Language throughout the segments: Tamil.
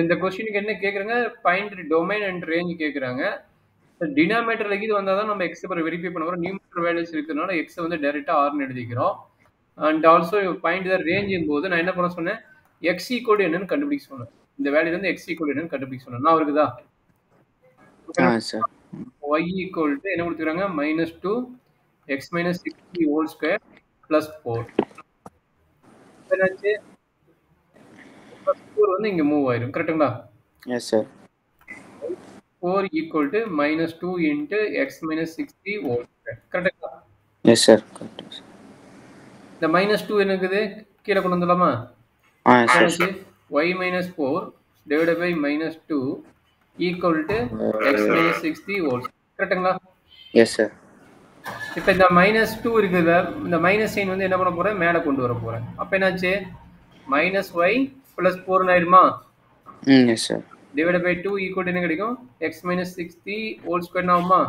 இந்த கொஸ்டினுக்கு என்ன கேட்குறாங்க, ஃபைண்ட் டொமைன் அண்ட் ரேஞ்ச் கேட்குறாங்க. டினாமினேட்டர்ல இது வந்தா தான் நம்ம எக்ஸ் அப்புறம் வெரிஃபை பண்ண போறோம். நியூமரேட்டர் வேல்யூஸ் இருக்கிறதுனால எக்ஸ வந்து டைரக்ட்டா ஆர்ன்னு எழுதிக்கிறோம். அண்ட் ஆல்சோ ஃபைண்ட் த ரேஞ்சும் போது நான் என்ன பண்ண சொன்னேன், எக்ஸ் ஈக்குவல் என்னன்னு கண்டுபிடிக்க சொன்னேன். இந்த வேல்யூல இருந்து எக்ஸ் ஈக்குவல் என்னன்னு கண்டுபிடிக்க சொன்னேன். நான் இருக்குதா? சார் y ஈக்குவல் டு என்ன கொடுத்துக்கிறாங்க, -2 x minus 60 whole square plus 4. என்னாச்சு? plus 4 வந்து இங்க மூவ் ஆயிரும். கரெக்ட்டுங்களா? Yes sir 4 equal to -2 into x minus 60 whole square. கரெக்ட்டுங்களா? Yes sir correct. இந்த -2 என்ன இருக்குது? கீழே கொண்டு வந்துடலாமா? என்னாச்சு? y minus 4 divided by -2 equal to x minus 60 whole square. கரெக்ட்டுங்களா? Yes sir. இப்போ இந்த -2 இருக்குதுல, இந்த மைனஸ் சைன் வந்து என்ன பண்ண போறேன், மேலே கொண்டு வர போறேன். அப்ப என்னாச்சு, -y plus 4 ஆயிடுமா? Yes sir. Divide by 2 equal என்ன கிடைக்கும், x minus 60 ஹோல் ஸ்கொயர் ஆகுமா?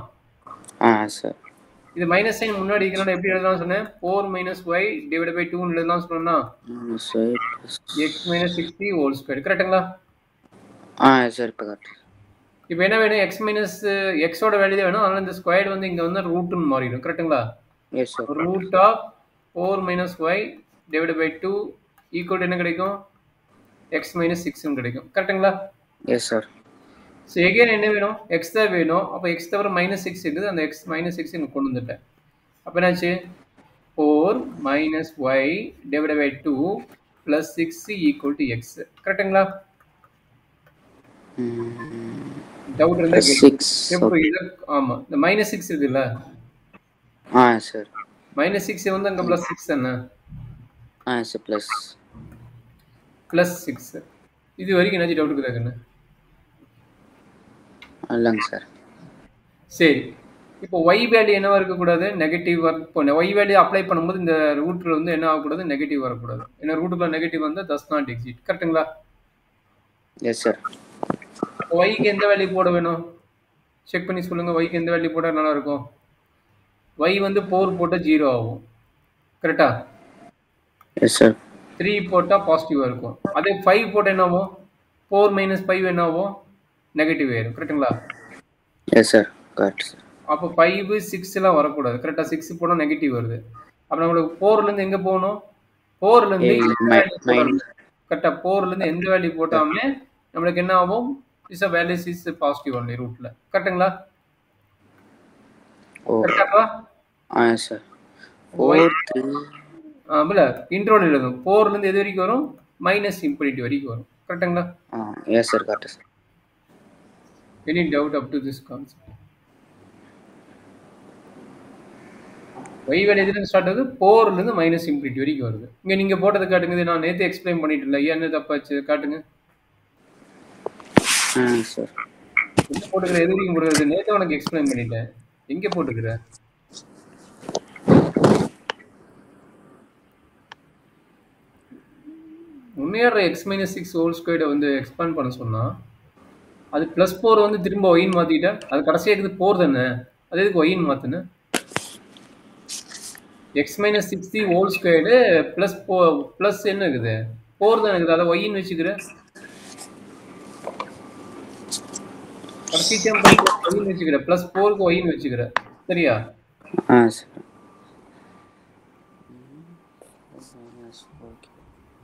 சார். இது மைனஸ் சைன் முன்னாடி இருக்கனால எப்படி எழுதலாம் சொன்னேன், 4 y டிவைட் பை 2 எழுதலாம் சொன்னா x minus 60 ஹோல் ஸ்கொயர். கரெக்ட்டுங்களா? சார் இப்போ கரெக்ட். இப்போ என்ன வேணும், x மைனஸ் எக்ஸோட வேல்யூ தான் வேணும். அதனால இந்த ஸ்கொயர் வந்து இங்க வந்து ரூட்னு மாறிடும். கரெக்ட்டுங்களா? Yes sir. Root of 4 y divide by 2 equal என்ன கிடைக்கும், x minus 6 கிடைக்கும். கரெக்ட்டுங்களா? Yes sir. ஸோ எகைன் என்ன வேணும், எக்ஸ் தான் வேணும். அப்போ எக்ஸ் தவிர -6 இருக்குது, அந்த x -6 எனக்கு கொண்டு வந்துட்டேன். அப்போ என்னாச்சு, 4 y divide by 2 plus 6 equal to x. கரெக்ட்டுங்களா? டவுட் இருந்தா கேளுங்க. ஆமா, இந்த -6 இருக்குல்ல, சார் -6 வந்து அங்க +6 தானே? சார் +6. இது வரைக்கும் என்னாச்சு டவுட் இருக்குதாங்கன்னு? இல்லைங்க சார். சரி, இப்போ y வேல்யூ என்னவா இருக்கக்கூடாது, நெகட்டிவ் வரணும். y வேல்யூ அப்ளை பண்ணும்போது இந்த ரூட்ல வந்து என்ன ஆகக்கூடாது, நெகட்டிவ் வரக்கூடாது. ஏன்னா ரூட்டுக்குள்ள நெகட்டிவ் வந்து does not exist. கரெக்ட்டுங்களா? Yes sir. yக்கு எந்த வேல்யூ போட வேணும், செக் பண்ணி சொல்லுங்க. yக்கு எந்த வேல்யூ போட்டா நல்லா இருக்கும்? y வந்து 4 போட்டா 0 ஆகும். கரெக்டா? Yes sir. 3 போட்டா பாசிட்டிவா இருக்கும். அதே 5 போட்டா என்ன ஆகும், 4 - 5 என்ன ஆகும், நெகட்டிவ் ஆயிரும். கரெக்ட்டுங்களா? Yes sir correct sir. அப்போ 5 6 எல்லாம் வரக்கூடாது. கரெக்டா? 6 போனா நெகட்டிவ் வருது. அப்ப நம்மளுக்கு 4ல இருந்து எங்க போகணும், 4ல இருந்து கரெக்டா 4ல இருந்து எந்த வேல்யூ போட்டாமே நம்மளுக்கு என்ன ஆகும், is values is positive only ரூட்ல. கரெக்ட்டுங்களா? கரெக்டாப்பா? Yes sir. 4 இல்ல இன்ட்ரோல எழுதும். 4ல இருந்து எது வரைக்கும் வரும், -∞ வரைக்கும் வரும். கரெக்ட்டுங்களா? Yes sir correct sir. Any doubt up to this concept? y value எதுல இருந்து ஸ்டார்ட் ஆகுது, 4ல இருந்து -∞ வரைக்கும் வருது. இங்க நீங்க போட்டது காட்டுங்க. இது நான் நேத்து எக்ஸ்பிளைன் பண்ணிட்டு இருந்தேன். என்ன தப்பாச்சு காட்டுங்க. சார் எங்க போட்டுக்கிற, எது வரைக்கும் போடுறது, நேத்து உனக்கு எக்ஸ்பிளைன் பண்ணிட்டேன். எங்க போட்டுக்கிற, முன்னேற x - 6 ஹோல் ஸ்கொயர்டை வந்து எக்ஸ்பேண்ட் பண்ண சொன்னா அது +4 வந்து திரும்ப ஒயின்னு மாத்திட்டேன். அது கடைசியாக இருக்குது 4 தானே, அது எதுக்கு ஒயின்னு மாத்தினேன்? x - 60 ஹோல் ஸ்கொயர்டு ப்ளஸ் என்ன இருக்குது, 4 தான் இருக்குது. அதை ஒயின்னு வச்சுக்கிறேன். கடைசி டைம் ஒயின்னு வச்சுக்கிறேன். +4க்கு ஒயின்னு வச்சுக்கிறேன். சரியா?